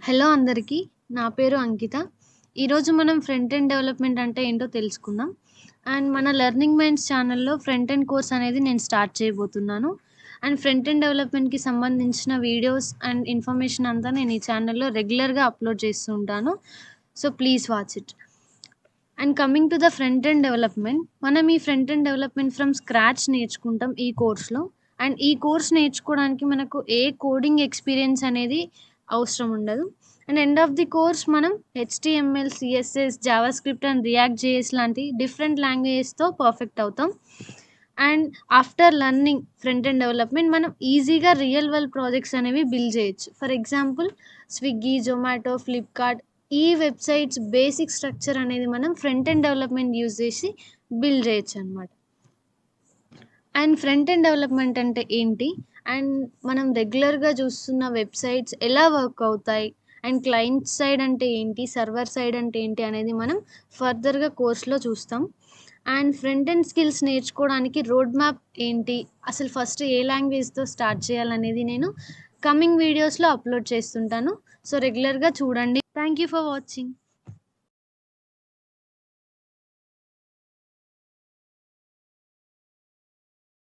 Hello అందరికీ. నా పేరు అంకిత. ఈరోజు మనం ఫ్రంట్ ఎండ్ డెవలప్‌మెంట్ అంటే ఏంటో తెలుసుకుందాం. అండ్ మన లెర్నింగ్ మైండ్స్ ఛానల్‌లో ఫ్రంట్ ఎండ్ కోర్స్ అనేది నేను స్టార్ట్ చేయబోతున్నాను. అండ్ ఫ్రంట్ ఎండ్ డెవలప్‌మెంట్‌కి సంబంధించిన వీడియోస్ అండ్ ఇన్ఫర్మేషన్ అంతా నేను ఈ ఛానల్‌లో రెగ్యులర్‌గా అప్‌లోడ్ చేస్తూ ఉంటాను. So, please watch it. And coming to the front end development, మనం ఈ front end development from scratch నేర్చుకుంటాం ఈ కోర్స్‌లో. అండ్ ఈ కోర్స్ నేర్చుకోవడానికి మనకు ఏ కోడింగ్ ఎక్స్‌పీరియన్స్ అనేది అవసరం ఉండదు. And end of the course మనం HTML, CSS, JavaScript and React JS లాంటి డిఫరెంట్ లాంగ్వేజెస్‌తో పర్ఫెక్ట్ అవుతాం. And after learning front end development మనం ఈజీగా రియల్ వరల్డ్ ప్రాజెక్ట్స్ అనేవి బిల్డ్ చేయొచ్చు. ఫర్ ఎగ్జాంపుల్ స్విగ్గీ, జొమాటో, ఫ్లిప్‌కార్ట్ ఈ వెబ్‌సైట్స్ బేసిక్ స్ట్రక్చర్ అనేది మనం ఫ్రంట్ ఎండ్ డెవలప్‌మెంట్ యూజ్ చేసి బిల్డ్ చేయొచ్చనమాట. అండ్ ఫ్రంట్ ఎండ్ డెవలప్‌మెంట్ అంటే ఏంటి? అండ్ మనం రెగ్యులర్‌గా చూస్తున్న వెబ్‌సైట్స్ ఎలా వర్క్ అవుతాయి? అండ్ క్లయింట్ సైడ్ అంటే ఏంటి? సర్వర్ సైడ్ అంటే ఏంటి? అనేది మనం ఫర్దర్‌గా కోర్స్‌లో చూస్తాం. అండ్ ఫ్రంట్ ఎండ్ స్కిల్స్ నేర్చుకోవడానికి రోడ్ మ్యాప్ ఏంటి? అసలు ఫస్ట్ ఏ లాంగ్వేజ్‌తో స్టార్ట్ చేయాలనేది నేను కమింగ్ వీడియోస్‌లో అప్‌లోడ్ చేస్తుంటాను. సో, రెగ్యులర్‌గా చూడండి. Thank you for watching.